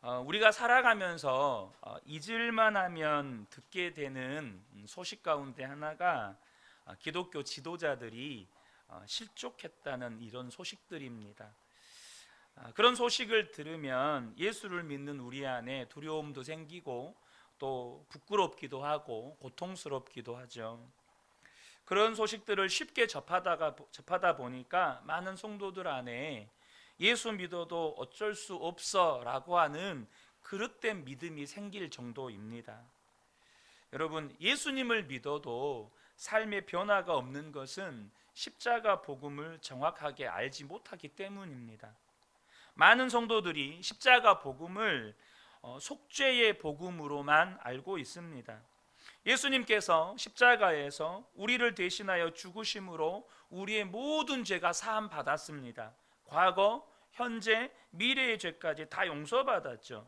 우리가 살아가면서 잊을만 하면 듣게 되는 소식 가운데 하나가 기독교 지도자들이 실족했다는 이런 소식들입니다. 그런 소식을 들으면 예수를 믿는 우리 안에 두려움도 생기고 또 부끄럽기도 하고 고통스럽기도 하죠. 그런 소식들을 쉽게 접하다 보니까 많은 성도들 안에 예수 믿어도 어쩔 수 없어 라고 하는 그릇된 믿음이 생길 정도입니다. 여러분, 예수님을 믿어도 삶의 변화가 없는 것은 십자가 복음을 정확하게 알지 못하기 때문입니다. 많은 성도들이 십자가 복음을 속죄의 복음으로만 알고 있습니다. 예수님께서 십자가에서 우리를 대신하여 죽으심으로 우리의 모든 죄가 사함 받았습니다. 과거, 현재, 미래의 죄까지 다 용서받았죠.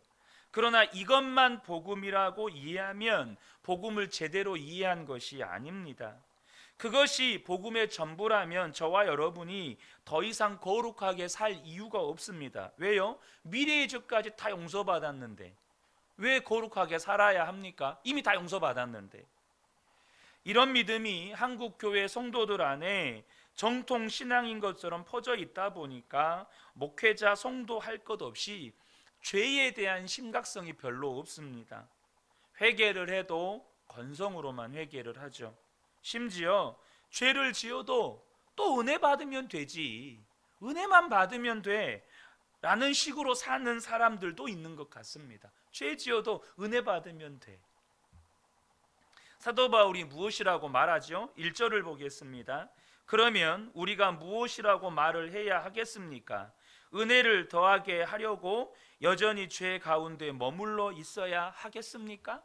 그러나 이것만 복음이라고 이해하면 복음을 제대로 이해한 것이 아닙니다. 그것이 복음의 전부라면 저와 여러분이 더 이상 거룩하게 살 이유가 없습니다. 왜요? 미래의 죄까지 다 용서받았는데 왜 거룩하게 살아야 합니까? 이미 다 용서받았는데. 이런 믿음이 한국 교회 성도들 안에 정통 신앙인 것처럼 퍼져 있다 보니까 목회자, 성도 할 것 없이 죄에 대한 심각성이 별로 없습니다. 회개를 해도 건성으로만 회개를 하죠. 심지어 죄를 지어도 또 은혜 받으면 되지, 은혜만 받으면 돼 라는 식으로 사는 사람들도 있는 것 같습니다. 죄 지어도 은혜 받으면 돼. 사도 바울이 무엇이라고 말하죠? 1절을 보겠습니다. 그러면 우리가 무엇이라고 말을 해야 하겠습니까? 은혜를 더하게 하려고 여전히 죄 가운데 머물러 있어야 하겠습니까?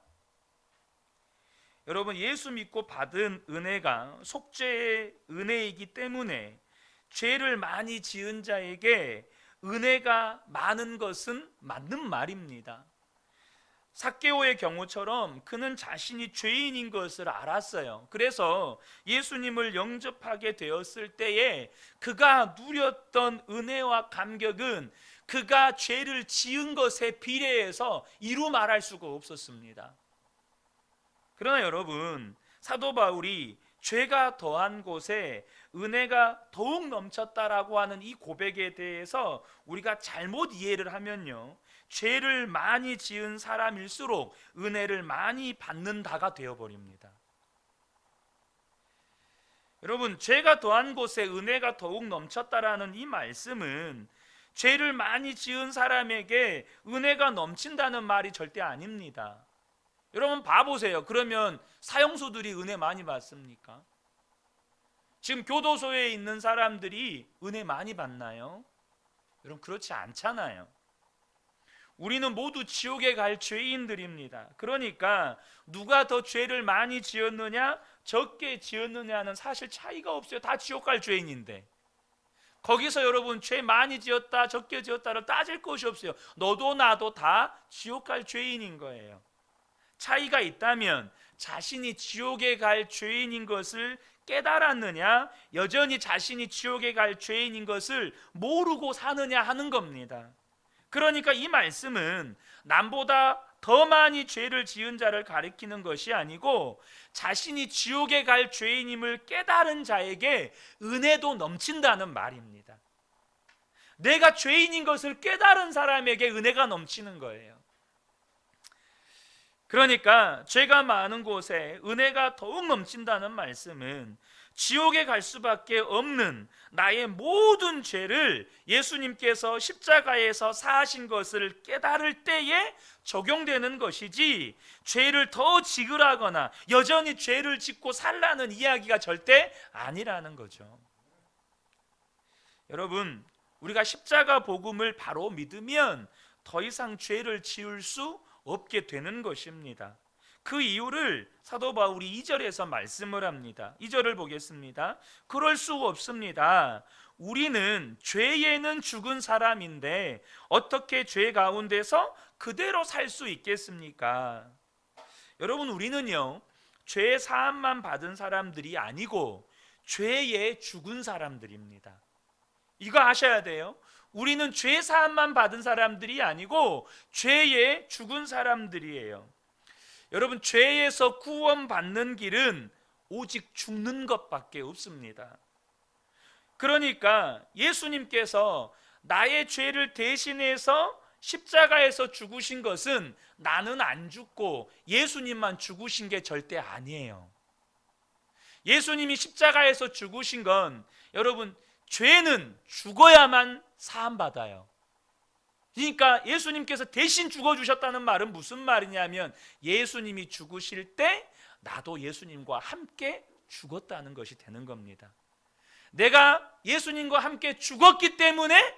여러분, 예수 믿고 받은 은혜가 속죄의 은혜이기 때문에 죄를 많이 지은 자에게 은혜가 많은 것은 맞는 말입니다. 삭개오의 경우처럼 그는 자신이 죄인인 것을 알았어요. 그래서 예수님을 영접하게 되었을 때에 그가 누렸던 은혜와 감격은 그가 죄를 지은 것에 비례해서 이루 말할 수가 없었습니다. 그러나 여러분, 사도 바울이 죄가 더한 곳에 은혜가 더욱 넘쳤다라고 하는 이 고백에 대해서 우리가 잘못 이해를 하면요, 죄를 많이 지은 사람일수록 은혜를 많이 받는다가 되어버립니다. 여러분, 죄가 더한 곳에 은혜가 더욱 넘쳤다라는 이 말씀은 죄를 많이 지은 사람에게 은혜가 넘친다는 말이 절대 아닙니다. 여러분 봐보세요. 그러면 사형수들이 은혜 많이 받습니까? 지금 교도소에 있는 사람들이 은혜 많이 받나요? 여러분 그렇지 않잖아요. 우리는 모두 지옥에 갈 죄인들입니다. 그러니까 누가 더 죄를 많이 지었느냐 적게 지었느냐는 사실 차이가 없어요. 다 지옥 갈 죄인인데 거기서 여러분 죄 많이 지었다 적게 지었다를 따질 것이 없어요. 너도 나도 다 지옥 갈 죄인인 거예요. 차이가 있다면 자신이 지옥에 갈 죄인인 것을 깨달았느냐, 여전히 자신이 지옥에 갈 죄인인 것을 모르고 사느냐 하는 겁니다. 그러니까 이 말씀은 남보다 더 많이 죄를 지은 자를 가리키는 것이 아니고 자신이 지옥에 갈 죄인임을 깨달은 자에게 은혜도 넘친다는 말입니다. 내가 죄인인 것을 깨달은 사람에게 은혜가 넘치는 거예요. 그러니까 죄가 많은 곳에 은혜가 더욱 넘친다는 말씀은 지옥에 갈 수밖에 없는 나의 모든 죄를 예수님께서 십자가에서 사하신 것을 깨달을 때에 적용되는 것이지 죄를 더 지으라거나 여전히 죄를 짓고 살라는 이야기가 절대 아니라는 거죠. 여러분, 우리가 십자가 복음을 바로 믿으면 더 이상 죄를 지을 수 없게 되는 것입니다. 그 이유를 사도 바울이 2절에서 말씀을 합니다. 2절을 보겠습니다. 그럴 수 없습니다. 우리는 죄에는 죽은 사람인데 어떻게 죄 가운데서 그대로 살 수 있겠습니까? 여러분, 우리는요 죄 사함만 받은 사람들이 아니고 죄에 죽은 사람들입니다. 이거 아셔야 돼요. 우리는 죄 사함만 받은 사람들이 아니고 죄에 죽은 사람들이에요. 여러분, 죄에서 구원받는 길은 오직 죽는 것밖에 없습니다. 그러니까 예수님께서 나의 죄를 대신해서 십자가에서 죽으신 것은 나는 안 죽고 예수님만 죽으신 게 절대 아니에요. 예수님이 십자가에서 죽으신 건, 여러분, 죄는 죽어야만 사함받아요. 그러니까 예수님께서 대신 죽어주셨다는 말은 무슨 말이냐면, 예수님이 죽으실 때 나도 예수님과 함께 죽었다는 것이 되는 겁니다. 내가 예수님과 함께 죽었기 때문에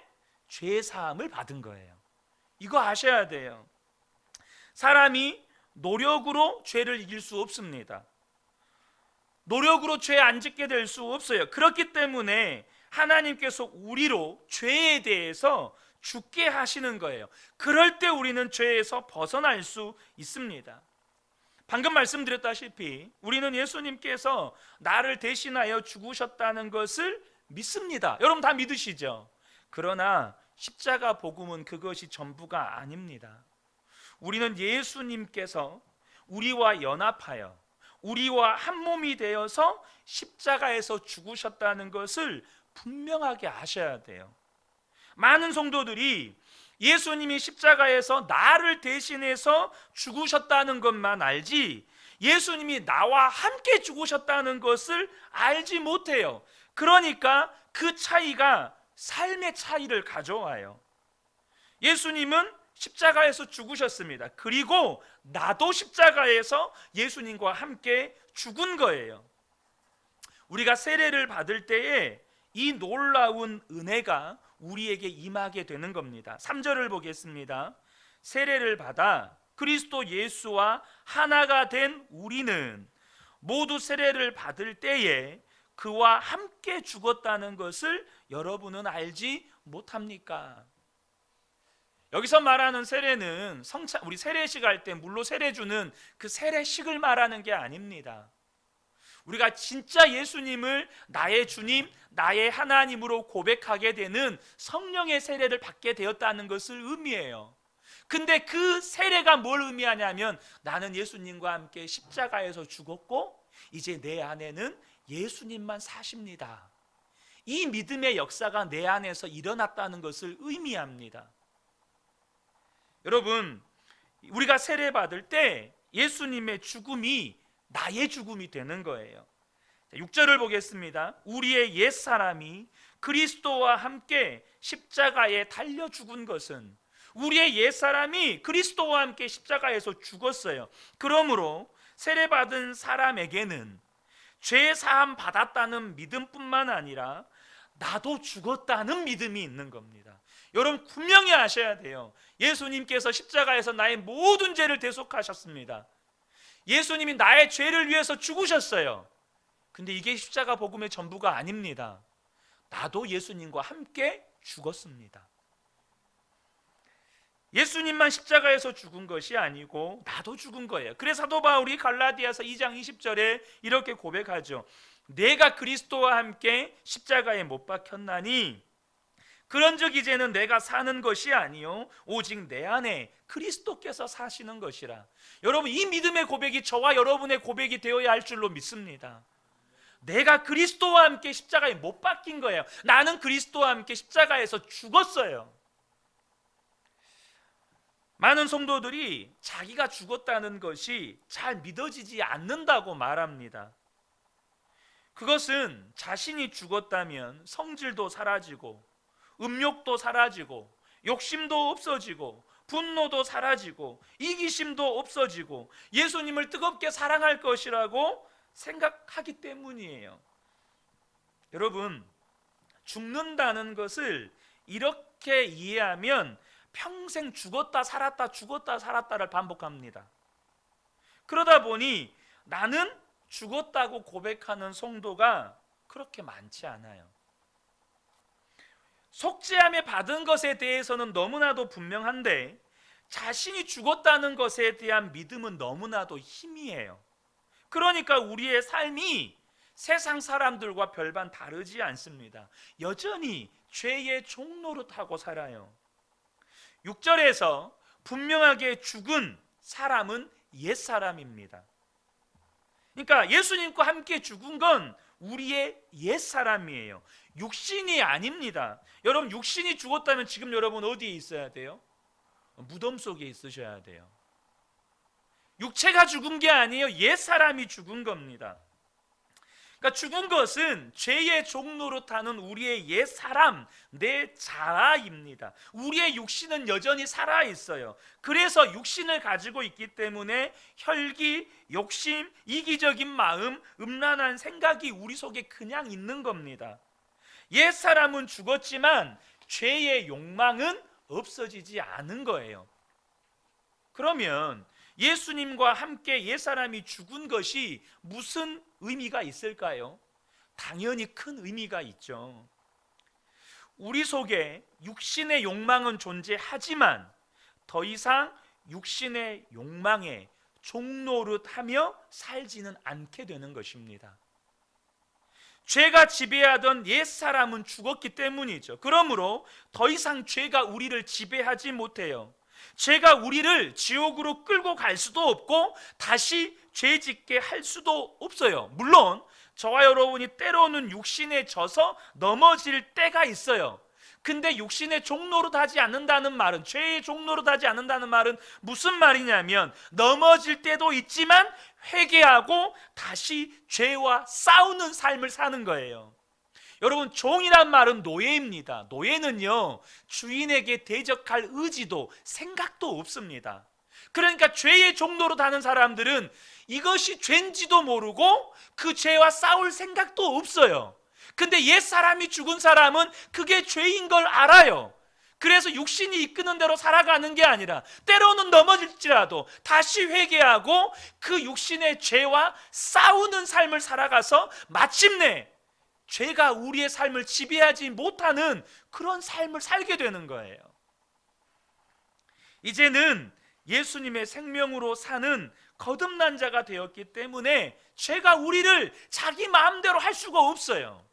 죄 사함을 받은 거예요. 이거 아셔야 돼요. 사람이 노력으로 죄를 이길 수 없습니다. 노력으로 죄 안 짓게 될 수 없어요. 그렇기 때문에 하나님께서 우리로 죄에 대해서 죽게 하시는 거예요. 그럴 때 우리는 죄에서 벗어날 수 있습니다. 방금 말씀드렸다시피 우리는 예수님께서 나를 대신하여 죽으셨다는 것을 믿습니다. 여러분 다 믿으시죠? 그러나 십자가 복음은 그것이 전부가 아닙니다. 우리는 예수님께서 우리와 연합하여 우리와 한 몸이 되어서 십자가에서 죽으셨다는 것을 분명하게 아셔야 돼요. 많은 성도들이 예수님이 십자가에서 나를 대신해서 죽으셨다는 것만 알지 예수님이 나와 함께 죽으셨다는 것을 알지 못해요. 그러니까 그 차이가 삶의 차이를 가져와요. 예수님은 십자가에서 죽으셨습니다. 그리고 나도 십자가에서 예수님과 함께 죽은 거예요. 우리가 세례를 받을 때에 이 놀라운 은혜가 우리에게 임하게 되는 겁니다. 3절을 보겠습니다. 세례를 받아 그리스도 예수와 하나가 된 우리는 모두 세례를 받을 때에 그와 함께 죽었다는 것을 여러분은 알지 못합니까? 여기서 말하는 세례는 우리 세례식 할 때 물로 세례 주는 그 세례식을 말하는 게 아닙니다. 우리가 진짜 예수님을 나의 주님, 나의 하나님으로 고백하게 되는 성령의 세례를 받게 되었다는 것을 의미해요. 근데 그 세례가 뭘 의미하냐면 나는 예수님과 함께 십자가에서 죽었고 이제 내 안에는 예수님만 사십니다. 이 믿음의 역사가 내 안에서 일어났다는 것을 의미합니다. 여러분, 우리가 세례 받을 때 예수님의 죽음이 나의 죽음이 되는 거예요. 6절을 보겠습니다. 우리의 옛사람이 그리스도와 함께 십자가에 달려 죽은 것은 우리의 옛사람이 그리스도와 함께 십자가에서 죽었어요. 그러므로 세례받은 사람에게는 죄 사함 받았다는 믿음뿐만 아니라 나도 죽었다는 믿음이 있는 겁니다. 여러분 분명히 아셔야 돼요. 예수님께서 십자가에서 나의 모든 죄를 대속하셨습니다. 예수님이 나의 죄를 위해서 죽으셨어요. 근데 이게 십자가 복음의 전부가 아닙니다. 나도 예수님과 함께 죽었습니다. 예수님만 십자가에서 죽은 것이 아니고 나도 죽은 거예요. 그래서 사도 바울이 갈라디아서 2장 20절에 이렇게 고백하죠. 내가 그리스도와 함께 십자가에 못 박혔나니 그런즉 이제는 내가 사는 것이 아니요 오직 내 안에 그리스도께서 사시는 것이라. 여러분 이 믿음의 고백이 저와 여러분의 고백이 되어야 할 줄로 믿습니다. 내가 그리스도와 함께 십자가에 못 박힌 거예요. 나는 그리스도와 함께 십자가에서 죽었어요. 많은 성도들이 자기가 죽었다는 것이 잘 믿어지지 않는다고 말합니다. 그것은 자신이 죽었다면 성질도 사라지고 음욕도 사라지고 욕심도 없어지고 분노도 사라지고 이기심도 없어지고 예수님을 뜨겁게 사랑할 것이라고 생각하기 때문이에요. 여러분, 죽는다는 것을 이렇게 이해하면 평생 죽었다 살았다를 반복합니다. 그러다 보니 나는 죽었다고 고백하는 성도가 그렇게 많지 않아요. 속죄함에 받은 것에 대해서는 너무나도 분명한데 자신이 죽었다는 것에 대한 믿음은 너무나도 희미해요. 그러니까 우리의 삶이 세상 사람들과 별반 다르지 않습니다. 여전히 죄의 종노릇하고 살아요. 6절에서 분명하게 죽은 사람은 옛사람입니다. 그러니까 예수님과 함께 죽은 건 우리의 옛사람이에요. 육신이 아닙니다. 여러분, 육신이 죽었다면 지금 여러분 어디에 있어야 돼요? 무덤 속에 있으셔야 돼요. 육체가 죽은 게 아니에요. 옛사람이 죽은 겁니다. 그러니까 죽은 것은 죄의 종노릇하는 우리의 옛사람, 내 자아입니다. 우리의 육신은 여전히 살아있어요. 그래서 육신을 가지고 있기 때문에 혈기, 욕심, 이기적인 마음, 음란한 생각이 우리 속에 그냥 있는 겁니다. 옛사람은 죽었지만 죄의 욕망은 없어지지 않은 거예요. 그러면 예수님과 함께 옛사람이 죽은 것이 무슨 의미가 있을까요? 당연히 큰 의미가 있죠. 우리 속에 육신의 욕망은 존재하지만 더 이상 육신의 욕망에 종노릇하며 살지는 않게 되는 것입니다. 죄가 지배하던 옛사람은 죽었기 때문이죠. 그러므로 더 이상 죄가 우리를 지배하지 못해요. 죄가 우리를 지옥으로 끌고 갈 수도 없고 다시 죄 짓게 할 수도 없어요. 물론 저와 여러분이 때로는 육신에 져서 넘어질 때가 있어요. 근데 육신의 종노릇하지 않는다는 말은, 죄의 종노릇하지 않는다는 말은 무슨 말이냐면, 넘어질 때도 있지만 회개하고 다시 죄와 싸우는 삶을 사는 거예요. 여러분, 종이란 말은 노예입니다. 노예는요, 주인에게 대적할 의지도 생각도 없습니다. 그러니까 죄의 종노릇 하는 사람들은 이것이 죄인지도 모르고 그 죄와 싸울 생각도 없어요. 근데 옛사람이 죽은 사람은 그게 죄인 걸 알아요. 그래서 육신이 이끄는 대로 살아가는 게 아니라 때로는 넘어질지라도 다시 회개하고 그 육신의 죄와 싸우는 삶을 살아가서 마침내 죄가 우리의 삶을 지배하지 못하는 그런 삶을 살게 되는 거예요. 이제는 예수님의 생명으로 사는 거듭난 자가 되었기 때문에 죄가 우리를 자기 마음대로 할 수가 없어요.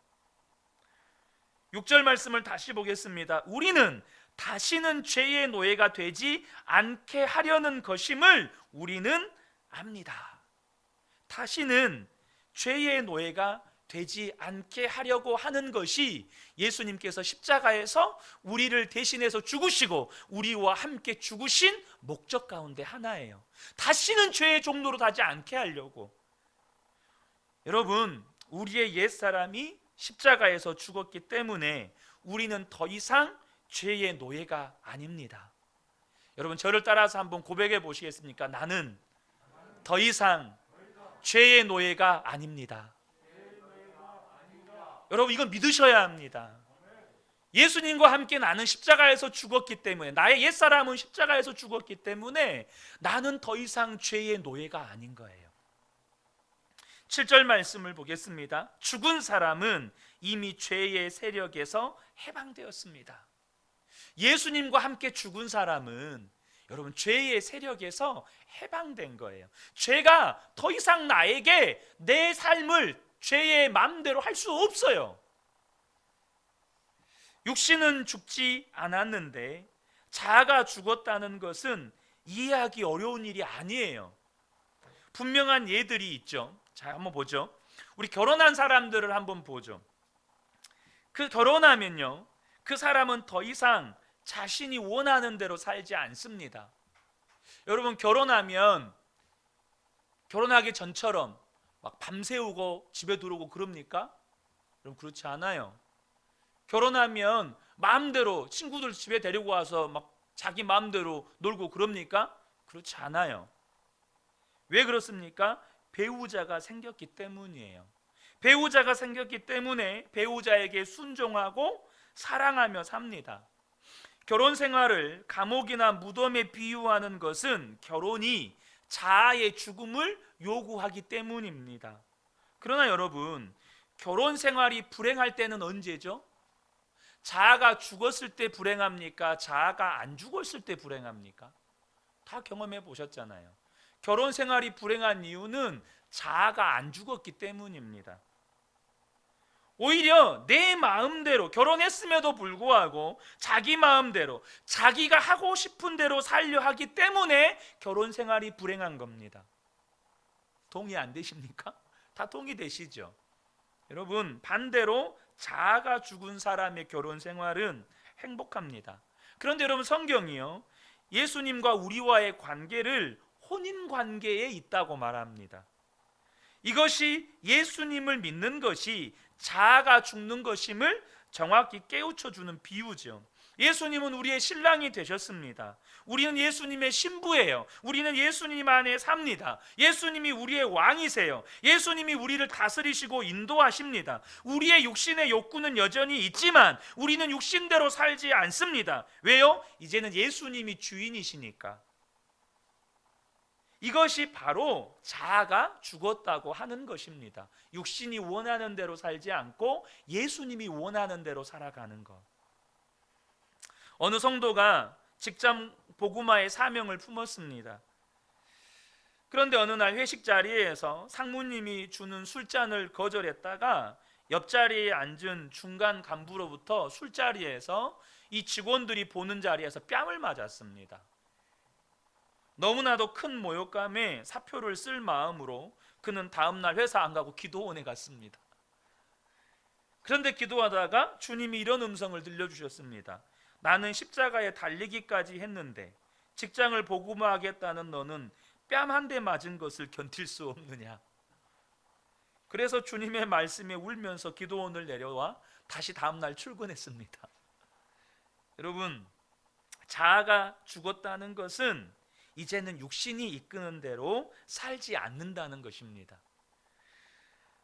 6절 말씀을 다시 보겠습니다. 우리는 다시는 죄의 노예가 되지 않게 하려는 것임을 우리는 압니다. 다시는 죄의 노예가 되지 않게 하려고 하는 것이 예수님께서 십자가에서 우리를 대신해서 죽으시고 우리와 함께 죽으신 목적 가운데 하나예요. 다시는 죄의 종로로 가지 않게 하려고. 여러분, 우리의 옛사람이 십자가에서 죽었기 때문에 우리는 더 이상 죄의 노예가 아닙니다. 여러분, 저를 따라서 한번 고백해 보시겠습니까? 나는 더 이상 죄의 노예가 아닙니다. 여러분, 이건 믿으셔야 합니다. 예수님과 함께 나는 십자가에서 죽었기 때문에, 나의 옛사람은 십자가에서 죽었기 때문에 나는 더 이상 죄의 노예가 아닌 거예요. 7절 말씀을 보겠습니다. 죽은 사람은 이미 죄의 세력에서 해방되었습니다. 예수님과 함께 죽은 사람은 여러분 죄의 세력에서 해방된 거예요. 죄가 더 이상 나에게 내 삶을 죄의 마음대로 할 수 없어요. 육신은 죽지 않았는데 자아가 죽었다는 것은 이해하기 어려운 일이 아니에요. 분명한 예들이 있죠. 자, 한번 보죠. 우리 결혼한 사람들을 한번 보죠. 그 결혼하면요, 그 사람은 더 이상 자신이 원하는 대로 살지 않습니다. 여러분, 결혼하면 결혼하기 전처럼 막 밤새우고 집에 들어오고 그럽니까? 여러분, 그렇지 않아요. 결혼하면 마음대로 친구들 집에 데리고 와서 막 자기 마음대로 놀고 그럽니까? 그렇지 않아요. 왜 그렇습니까? 배우자가 생겼기 때문이에요. 배우자가 생겼기 때문에 배우자에게 순종하고 사랑하며 삽니다. 결혼 생활을 감옥이나 무덤에 비유하는 것은 결혼이 자아의 죽음을 요구하기 때문입니다. 그러나 여러분, 결혼 생활이 불행할 때는 언제죠? 자아가 죽었을 때 불행합니까? 자아가 안 죽었을 때 불행합니까? 다 경험해 보셨잖아요. 결혼 생활이 불행한 이유는 자아가 안 죽었기 때문입니다. 오히려 내 마음대로, 결혼했음에도 불구하고 자기 마음대로 자기가 하고 싶은 대로 살려 하기 때문에 결혼 생활이 불행한 겁니다. 동의 안 되십니까? 다 동의되시죠? 여러분, 반대로 자아가 죽은 사람의 결혼 생활은 행복합니다. 그런데 여러분, 성경이요, 예수님과 우리와의 관계를 혼인 관계에 있다고 말합니다. 이것이 예수님을 믿는 것이 자아가 죽는 것임을 정확히 깨우쳐 주는 비유죠. 예수님은 우리의 신랑이 되셨습니다. 우리는 예수님의 신부예요. 우리는 예수님 안에 삽니다. 예수님이 우리의 왕이세요. 예수님이 우리를 다스리시고 인도하십니다. 우리의 육신의 욕구는 여전히 있지만 우리는 육신대로 살지 않습니다. 왜요? 이제는 예수님이 주인이시니까. 이것이 바로 자아가 죽었다고 하는 것입니다. 육신이 원하는 대로 살지 않고 예수님이 원하는 대로 살아가는 것. 어느 성도가 직장 복음화의 사명을 품었습니다. 그런데 어느 날 회식 자리에서 상무님이 주는 술잔을 거절했다가 옆자리에 앉은 중간 간부로부터 술자리에서 이 직원들이 보는 자리에서 뺨을 맞았습니다. 너무나도 큰 모욕감에 사표를 쓸 마음으로 그는 다음날 회사 안 가고 기도원에 갔습니다. 그런데 기도하다가 주님이 이런 음성을 들려주셨습니다. 나는 십자가에 달리기까지 했는데 직장을 복음화하겠다는 너는 뺨 한 대 맞은 것을 견딜 수 없느냐. 그래서 주님의 말씀에 울면서 기도원을 내려와 다시 다음날 출근했습니다. 여러분, 자아가 죽었다는 것은 이제는 육신이 이끄는 대로 살지 않는다는 것입니다.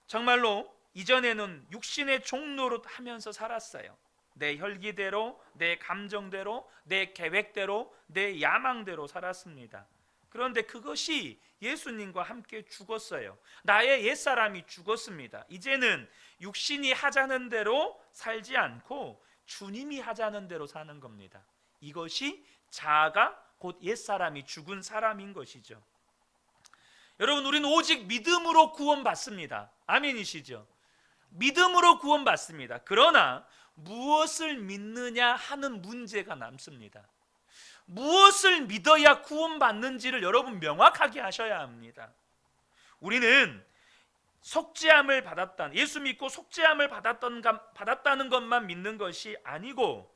정말로 이전에는 육신의 종노릇 하면서 살았어요. 내 혈기대로, 내 감정대로, 내 계획대로, 내 야망대로 살았습니다. 그런데 그것이 예수님과 함께 죽었어요. 나의 옛사람이 죽었습니다. 이제는 육신이 하자는 대로 살지 않고 주님이 하자는 대로 사는 겁니다. 이것이 자아가 곧 옛사람이 죽은 사람인 것이죠. 여러분, 우리는 오직 믿음으로 구원받습니다. 아멘이시죠? 믿음으로 구원받습니다. 그러나 무엇을 믿느냐 하는 문제가 남습니다. 무엇을 믿어야 구원받는지를 여러분 명확하게 하셔야 합니다. 우리는 속죄함을 받았다는, 예수 믿고 속죄함을 받았다는 것만 믿는 것이 아니고,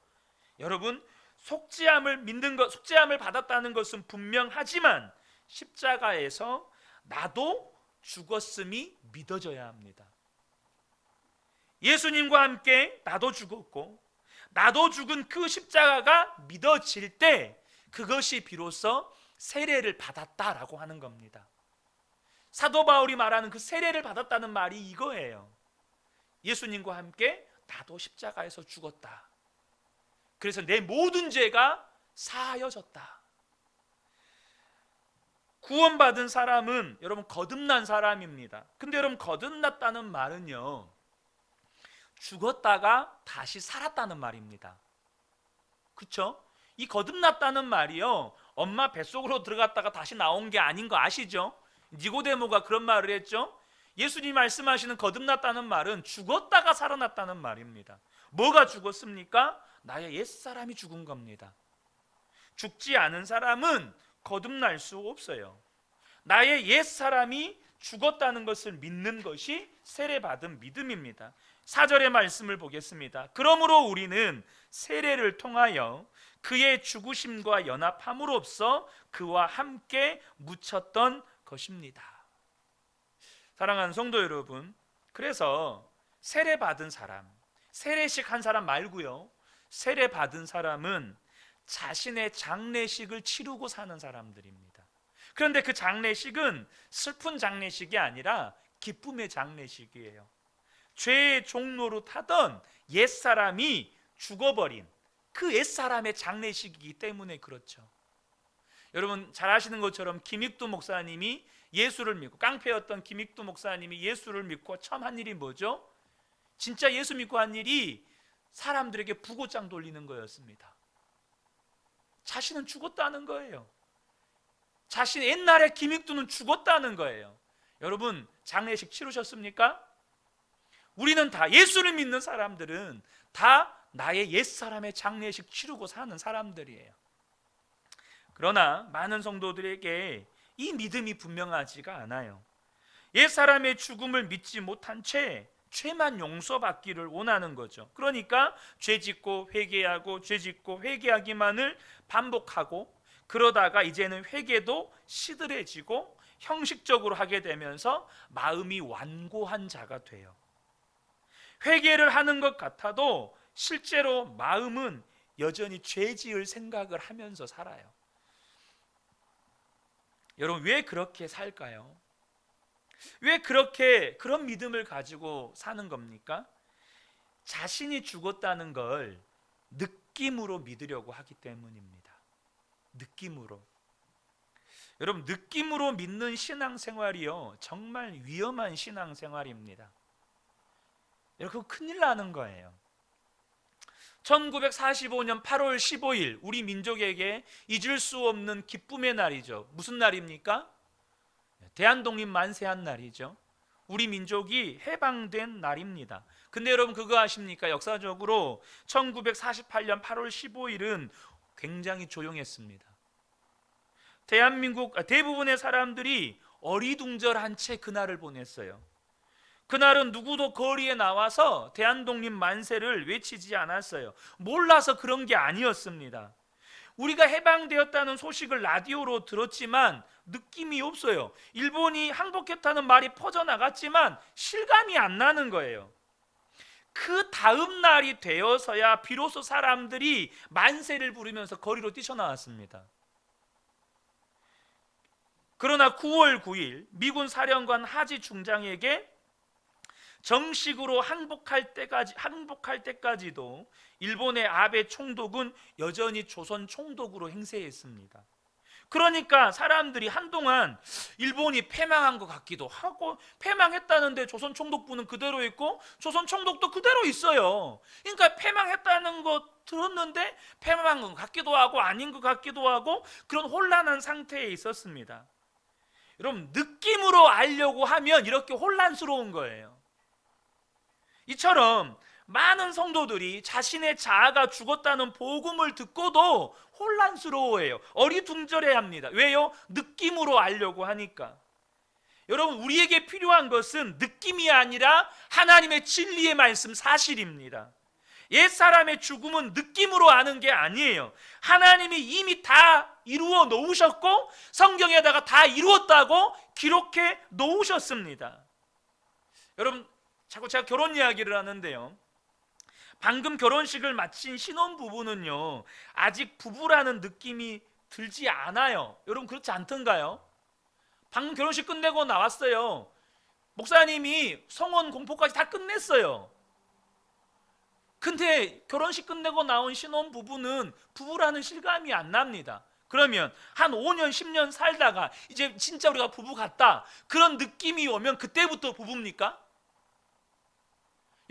여러분, 속죄함을 받았다는 것은 분명하지만 십자가에서 나도 죽었음이 믿어져야 합니다. 예수님과 함께 나도 죽었고 나도 죽은 그 십자가가 믿어질 때 그것이 비로소 세례를 받았다라고 하는 겁니다. 사도 바울이 말하는 그 세례를 받았다는 말이 이거예요. 예수님과 함께 나도 십자가에서 죽었다. 그래서 내 모든 죄가 사하여졌다. 구원받은 사람은 여러분 거듭난 사람입니다. 근데 여러분, 거듭났다는 말은요, 죽었다가 다시 살았다는 말입니다. 그렇죠? 이 거듭났다는 말이요, 엄마 뱃속으로 들어갔다가 다시 나온 게 아닌 거 아시죠? 니고데모가 그런 말을 했죠. 예수님 말씀하시는 거듭났다는 말은 죽었다가 살아났다는 말입니다. 뭐가 죽었습니까? 나의 옛사람이 죽은 겁니다. 죽지 않은 사람은 거듭날 수 없어요. 나의 옛사람이 죽었다는 것을 믿는 것이 세례받은 믿음입니다. 4절의 말씀을 보겠습니다. 그러므로 우리는 세례를 통하여 그의 죽으심과 연합함으로써 그와 함께 묻혔던 것입니다. 사랑하는 성도 여러분, 그래서 세례받은 사람, 세례식 한 사람 말고요, 세례받은 사람은 자신의 장례식을 치르고 사는 사람들입니다. 그런데 그 장례식은 슬픈 장례식이 아니라 기쁨의 장례식이에요. 죄의 종로로 타던 옛사람이 죽어버린 그 옛사람의 장례식이기 때문에 그렇죠. 여러분 잘 아시는 것처럼 김익두 목사님이 예수를 믿고, 깡패였던 김익두 목사님이 예수를 믿고 처음 한 일이 뭐죠? 진짜 예수 믿고 한 일이 사람들에게 부고장 돌리는 거였습니다. 자신은 죽었다는 거예요. 자신 옛날에 김익두는 죽었다는 거예요. 여러분 장례식 치르셨습니까? 우리는 다, 예수를 믿는 사람들은 다 나의 옛사람의 장례식 치르고 사는 사람들이에요. 그러나 많은 성도들에게 이 믿음이 분명하지가 않아요. 옛사람의 죽음을 믿지 못한 채 죄만 용서받기를 원하는 거죠. 그러니까 죄짓고 회개하고 죄짓고 회개하기만을 반복하고, 그러다가 이제는 회개도 시들해지고 형식적으로 하게 되면서 마음이 완고한 자가 돼요. 회개를 하는 것 같아도 실제로 마음은 여전히 죄 지을 생각을 하면서 살아요. 여러분, 왜 그렇게 살까요? 왜 그런 믿음을 가지고 사는 겁니까? 자신이 죽었다는 걸 느낌으로 믿으려고 하기 때문입니다. 느낌으로. 여러분, 느낌으로 믿는 신앙생활이요, 정말 위험한 신앙생활입니다. 여러분, 그거 큰일 나는 거예요. 1945년 8월 15일, 우리 민족에게 잊을 수 없는 기쁨의 날이죠. 무슨 날입니까? 대한독립 만세한 날이죠. 우리 민족이 해방된 날입니다. 근데 여러분, 그거 아십니까? 역사적으로 1948년 8월 15일은 굉장히 조용했습니다. 대한민국 대부분의 사람들이 어리둥절한 채 그날을 보냈어요. 그날은 누구도 거리에 나와서 대한독립 만세를 외치지 않았어요. 몰라서 그런 게 아니었습니다. 우리가 해방되었다는 소식을 라디오로 들었지만 느낌이 없어요. 일본이 항복했다는 말이 퍼져나갔지만 실감이 안 나는 거예요. 그 다음 날이 되어서야 비로소 사람들이 만세를 부르면서 거리로 뛰쳐나왔습니다. 그러나 9월 9일 미군 사령관 하지 중장에게 정식으로 항복할 때까지도 일본의 아베 총독은 여전히 조선 총독으로 행세했습니다. 그러니까 사람들이 한동안 일본이 패망한 것 같기도 하고, 패망했다는데 조선 총독부는 그대로 있고 조선 총독도 그대로 있어요. 그러니까 패망했다는 거 들었는데 패망한 것 같기도 하고 아닌 것 같기도 하고, 그런 혼란한 상태에 있었습니다. 여러분, 느낌으로 알려고 하면 이렇게 혼란스러운 거예요. 이처럼 많은 성도들이 자신의 자아가 죽었다는 복음을 듣고도 혼란스러워해요. 어리둥절해합니다. 왜요? 느낌으로 알려고 하니까. 여러분, 우리에게 필요한 것은 느낌이 아니라 하나님의 진리의 말씀, 사실입니다. 옛사람의 죽음은 느낌으로 아는 게 아니에요. 하나님이 이미 다 이루어 놓으셨고 성경에다가 다 이루었다고 기록해 놓으셨습니다. 여러분, 자꾸 제가 결혼 이야기를 하는데요, 방금 결혼식을 마친 신혼부부는요 아직 부부라는 느낌이 들지 않아요. 여러분, 그렇지 않던가요? 방금 결혼식 끝내고 나왔어요. 목사님이 성원 공포까지 다 끝냈어요. 근데 결혼식 끝내고 나온 신혼부부는 부부라는 실감이 안 납니다. 그러면 한 5년 10년 살다가 이제 진짜 우리가 부부 같다, 그런 느낌이 오면 그때부터 부부입니까?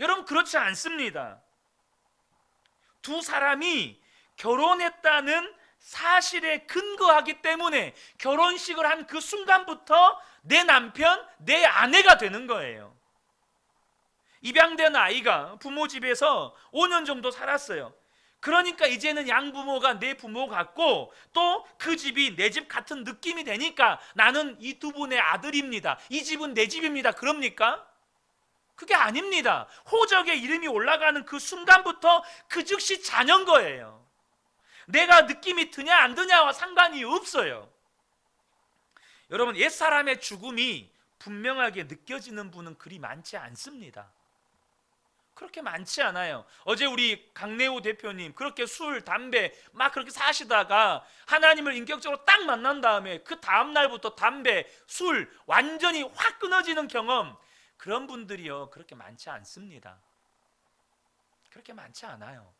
여러분, 그렇지 않습니다. 두 사람이 결혼했다는 사실에 근거하기 때문에 결혼식을 한 그 순간부터 내 남편, 내 아내가 되는 거예요. 입양된 아이가 부모 집에서 5년 정도 살았어요. 그러니까 이제는 양부모가 내 부모 같고 또 그 집이 내 집 같은 느낌이 되니까 나는 이 두 분의 아들입니다, 이 집은 내 집입니다, 그럽니까? 그게 아닙니다. 호적에 이름이 올라가는 그 순간부터 그 즉시 자녀인 거예요. 내가 느낌이 드냐 안 드냐와 상관이 없어요. 여러분, 옛사람의 죽음이 분명하게 느껴지는 분은 그리 많지 않습니다. 그렇게 많지 않아요. 어제 우리 강내호 대표님 그렇게 술, 담배 막 그렇게 사시다가 하나님을 인격적으로 딱 만난 다음에 그 다음 날부터 담배, 술 완전히 확 끊어지는 경험, 그런 분들이요 그렇게 많지 않습니다. 그렇게 많지 않아요.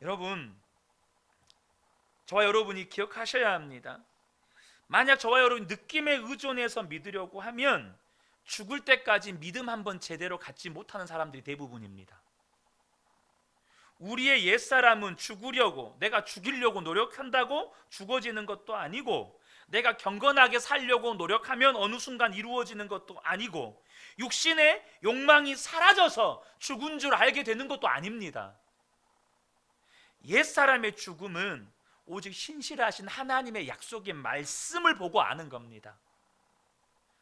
여러분, 저와 여러분이 기억하셔야 합니다. 만약 저와 여러분이 느낌에 의존해서 믿으려고 하면 죽을 때까지 믿음 한번 제대로 갖지 못하는 사람들이 대부분입니다. 우리의 옛사람은 죽으려고, 내가 죽이려고 노력한다고 죽어지는 것도 아니고, 내가 경건하게 살려고 노력하면 어느 순간 이루어지는 것도 아니고, 육신의 욕망이 사라져서 죽은 줄 알게 되는 것도 아닙니다. 옛사람의 죽음은 오직 신실하신 하나님의 약속의 말씀을 보고 아는 겁니다.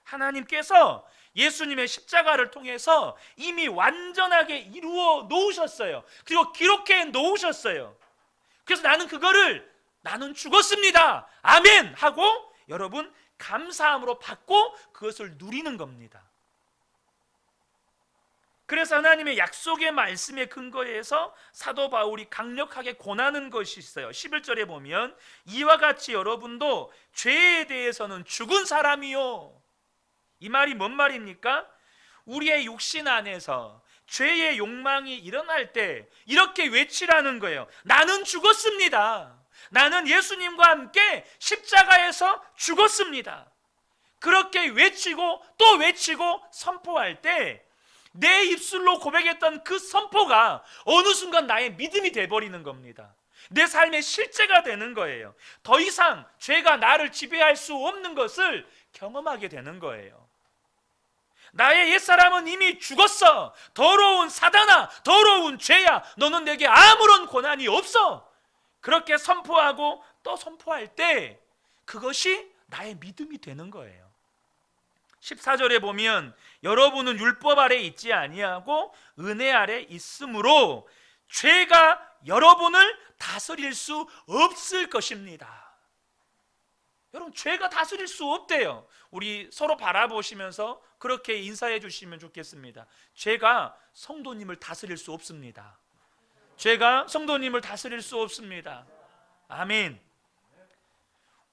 하나님께서 예수님의 십자가를 통해서 이미 완전하게 이루어 놓으셨어요. 그리고 기록해 놓으셨어요. 그래서 나는 죽었습니다, 아멘 하고 여러분 감사함으로 받고 그것을 누리는 겁니다. 그래서 하나님의 약속의 말씀에 근거해서 사도 바울이 강력하게 권하는 것이 있어요. 11절에 보면 이와 같이 여러분도 죄에 대해서는 죽은 사람이요. 이 말이 뭔 말입니까? 우리의 육신 안에서 죄의 욕망이 일어날 때 이렇게 외치라는 거예요. 나는 죽었습니다. 나는 예수님과 함께 십자가에서 죽었습니다. 그렇게 외치고 또 외치고 선포할 때 내 입술로 고백했던 그 선포가 어느 순간 나의 믿음이 돼버리는 겁니다. 내 삶의 실제가 되는 거예요. 더 이상 죄가 나를 지배할 수 없는 것을 경험하게 되는 거예요. 나의 옛사람은 이미 죽었어. 더러운 사단아, 더러운 죄야, 너는 내게 아무런 권한이 없어. 그렇게 선포하고 또 선포할 때 그것이 나의 믿음이 되는 거예요. 14절에 보면 여러분은 율법 아래 있지 아니하고 은혜 아래 있으므로 죄가 여러분을 다스릴 수 없을 것입니다. 여러분, 죄가 다스릴 수 없대요. 우리 서로 바라보시면서 그렇게 인사해 주시면 좋겠습니다. 죄가 성도님을 다스릴 수 없습니다. 죄가 성도님을 다스릴 수 없습니다. 아멘.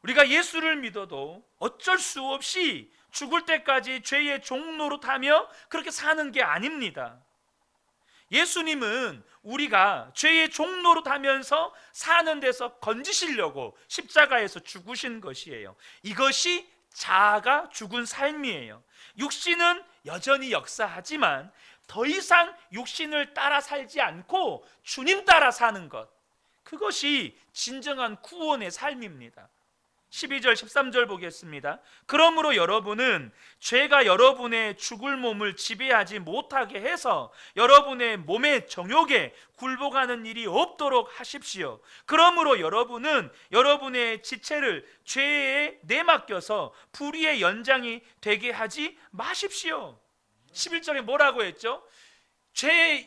우리가 예수를 믿어도 어쩔 수 없이 죽을 때까지 죄의 종노릇하며 그렇게 사는 게 아닙니다. 예수님은 우리가 죄의 종노릇하면서 사는 데서 건지시려고 십자가에서 죽으신 것이에요. 이것이 자아가 죽은 삶이에요. 육신은 여전히 역사하지만 더 이상 육신을 따라 살지 않고 주님 따라 사는 것, 그것이 진정한 구원의 삶입니다. 12절 13절 보겠습니다. 그러므로 여러분은 죄가 여러분의 죽을 몸을 지배하지 못하게 해서 여러분의 몸의 정욕에 굴복하는 일이 없도록 하십시오. 그러므로 여러분은 여러분의 지체를 죄에 내맡겨서 불의의 연장이 되게 하지 마십시오. 11절에 뭐라고 했죠?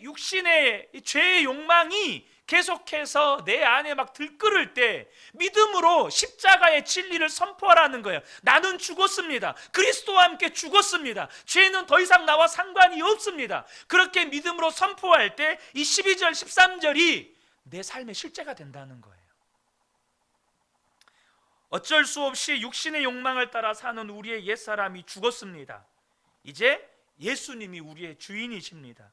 육신의 죄의 욕망이 계속해서 내 안에 막 들끓을 때 믿음으로 십자가의 진리를 선포하라는 거예요. 나는 죽었습니다. 그리스도와 함께 죽었습니다. 죄는 더 이상 나와 상관이 없습니다. 그렇게 믿음으로 선포할 때 이 12절 13절이 내 삶의 실제가 된다는 거예요. 어쩔 수 없이 육신의 욕망을 따라 사는 우리의 옛사람이 죽었습니다. 이제 예수님이 우리의 주인이십니다.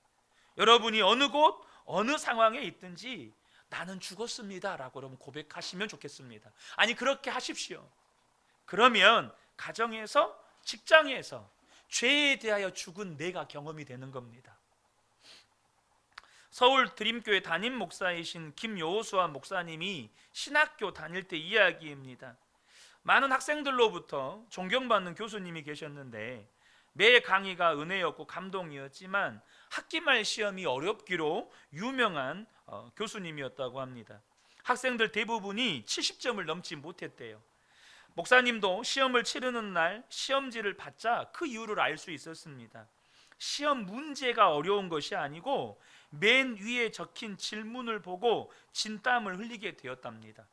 여러분이 어느 곳 어느 상황에 있든지 나는 죽었습니다 라고 여러분 고백하시면 좋겠습니다. 아니, 그렇게 하십시오. 그러면 가정에서, 직장에서 죄에 대하여 죽은 내가 경험이 되는 겁니다. 서울 드림교회 담임 목사이신 김여호수아 목사님이 신학교 다닐 때 이야기입니다. 많은 학생들로부터 존경받는 교수님이 계셨는데 매 강의가 은혜였고 감동이었지만 학기말 시험이 어렵기로 유명한 교수님이었다고 합니다. 학생들 대부분이 70점을 넘지 못했대요. 목사님도 시험을 치르는 날 시험지를 받자 그 이유를 알 수 있었습니다. 시험 문제가 어려운 것이 아니고 맨 위에 적힌 질문을 보고 진땀을 흘리게 되었답니다.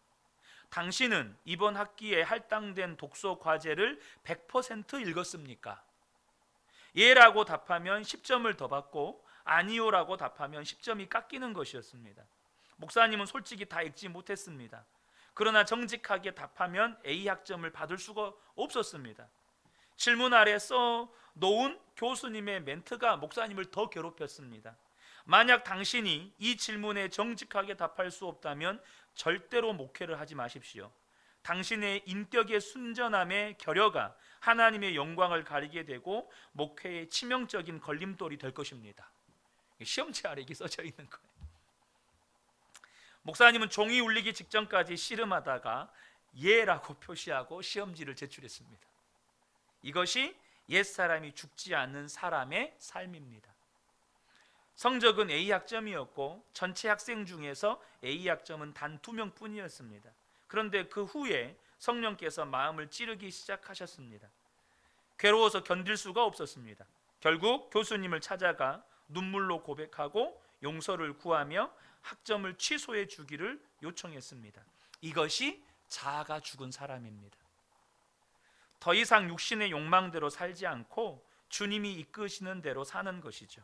당신은 이번 학기에 할당된 독서 과제를 100% 읽었습니까? 예라고 답하면 10점을 더 받고 아니요라고 답하면 10점이 깎이는 것이었습니다. 목사님은 솔직히 다 읽지 못했습니다. 그러나 정직하게 답하면 A 학점을 받을 수가 없었습니다. 질문 아래 써놓은 교수님의 멘트가 목사님을 더 괴롭혔습니다. 만약 당신이 이 질문에 정직하게 답할 수 없다면 절대로 목회를 하지 마십시오. 당신의 인격의 순전함의 결여가 하나님의 영광을 가리게 되고 목회의 치명적인 걸림돌이 될 것입니다. 시험지 아래 이게 써져 있는 거예요. 목사님은 종이 울리기 직전까지 씨름하다가 예라고 표시하고 시험지를 제출했습니다. 이것이 옛사람이 죽지 않는 사람의 삶입니다. 성적은 A학점이었고 전체 학생 중에서 A학점은 단 2명뿐이었습니다. 그런데 그 후에 성령께서 마음을 찌르기 시작하셨습니다. 괴로워서 견딜 수가 없었습니다. 결국 교수님을 찾아가 눈물로 고백하고 용서를 구하며 학점을 취소해 주기를 요청했습니다. 이것이 자아가 죽은 사람입니다. 더 이상 육신의 욕망대로 살지 않고 주님이 이끄시는 대로 사는 것이죠.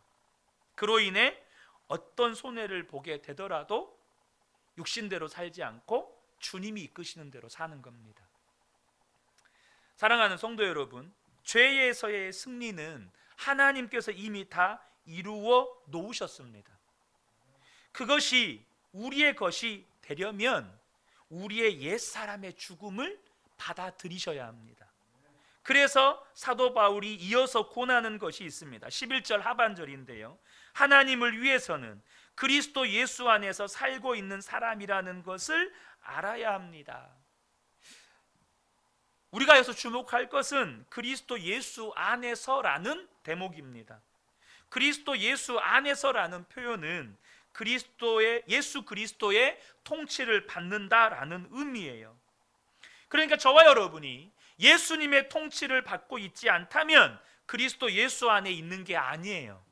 그로 인해 어떤 손해를 보게 되더라도 육신대로 살지 않고 주님이 이끄시는 대로 사는 겁니다. 사랑하는 성도 여러분, 죄에서의 승리는 하나님께서 이미 다 이루어 놓으셨습니다. 그것이 우리의 것이 되려면 우리의 옛사람의 죽음을 받아들이셔야 합니다. 그래서 사도 바울이 이어서 권하는 것이 있습니다. 11절 하반절인데요, 하나님을 위해서는 그리스도 예수 안에서 살고 있는 사람이라는 것을 알아야 합니다. 우리가 여기서 주목할 것은 그리스도 예수 안에서라는 대목입니다. 그리스도 예수 안에서라는 표현은 예수 그리스도의 통치를 받는다라는 의미예요. 그러니까 저와 여러분이 예수님의 통치를 받고 있지 않다면 그리스도 예수 안에 있는 게 아니에요.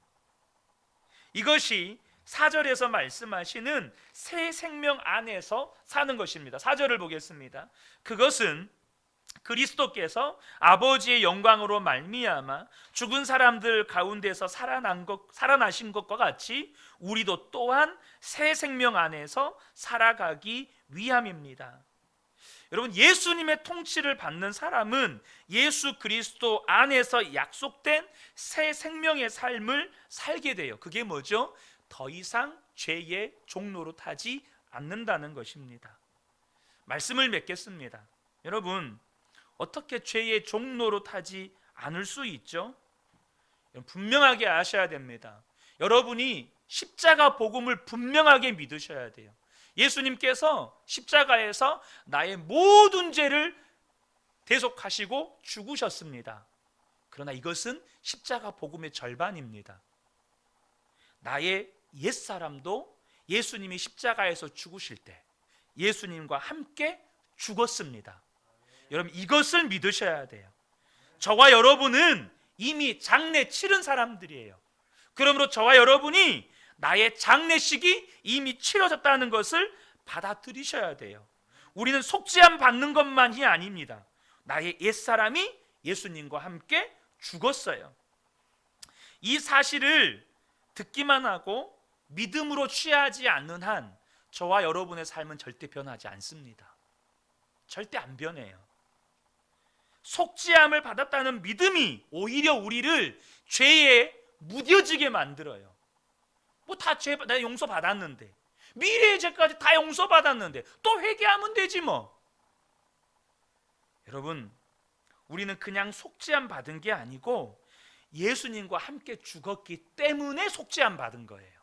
이것이 4절에서 말씀하시는 새 생명 안에서 사는 것입니다. 4절을 보겠습니다. 그것은 그리스도께서 아버지의 영광으로 말미암아 죽은 사람들 가운데서 살아나신 것과 같이 우리도 또한 새 생명 안에서 살아가기 위함입니다. 여러분, 예수님의 통치를 받는 사람은 예수 그리스도 안에서 약속된 새 생명의 삶을 살게 돼요. 그게 뭐죠? 더 이상 죄의 종로로 타지 않는다는 것입니다. 말씀을 맺겠습니다. 여러분, 어떻게 죄의 종로로 타지 않을 수 있죠? 분명하게 아셔야 됩니다. 여러분이 십자가 복음을 분명하게 믿으셔야 돼요. 예수님께서 십자가에서 나의 모든 죄를 대속하시고 죽으셨습니다. 그러나 이것은 십자가 복음의 절반입니다. 나의 옛사람도 예수님이 십자가에서 죽으실 때 예수님과 함께 죽었습니다. 여러분, 이것을 믿으셔야 돼요. 저와 여러분은 이미 장례 치른 사람들이에요. 그러므로 저와 여러분이 나의 장례식이 이미 치러졌다는 것을 받아들이셔야 돼요. 우리는 속죄함 받는 것만이 아닙니다. 나의 옛사람이 예수님과 함께 죽었어요. 이 사실을 듣기만 하고 믿음으로 취하지 않는 한 저와 여러분의 삶은 절대 변하지 않습니다. 절대 안 변해요. 속죄함을 받았다는 믿음이 오히려 우리를 죄에 무뎌지게 만들어요. 뭐 다 죄 내가 용서 받았는데, 미래의 죄까지 다 용서 받았는데 또 회개하면 되지 뭐. 여러분, 우리는 그냥 속죄함 받은 게 아니고 예수님과 함께 죽었기 때문에 속죄함 받은 거예요.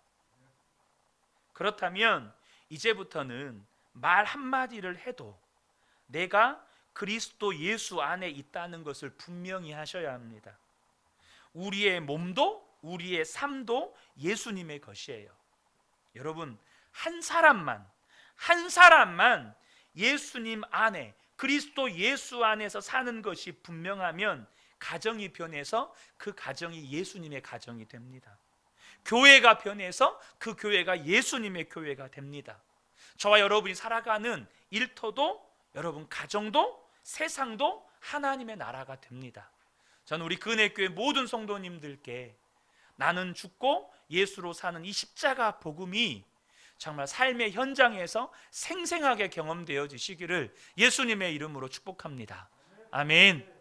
그렇다면 이제부터는 말 한마디를 해도 내가 그리스도 예수 안에 있다는 것을 분명히 하셔야 합니다. 우리의 몸도 우리의 삶도 예수님의 것이에요. 여러분, 한 사람만 예수님 안에, 그리스도 예수 안에서 사는 것이 분명하면 가정이 변해서 그 가정이 예수님의 가정이 됩니다. 교회가 변해서 그 교회가 예수님의 교회가 됩니다. 저와 여러분이 살아가는 일터도, 여러분 가정도, 세상도 하나님의 나라가 됩니다. 저는 우리 근혜교회 모든 성도님들께 나는 죽고 예수로 사는 이 십자가 복음이 정말 삶의 현장에서 생생하게 경험되어지시기를 예수님의 이름으로 축복합니다. 아멘.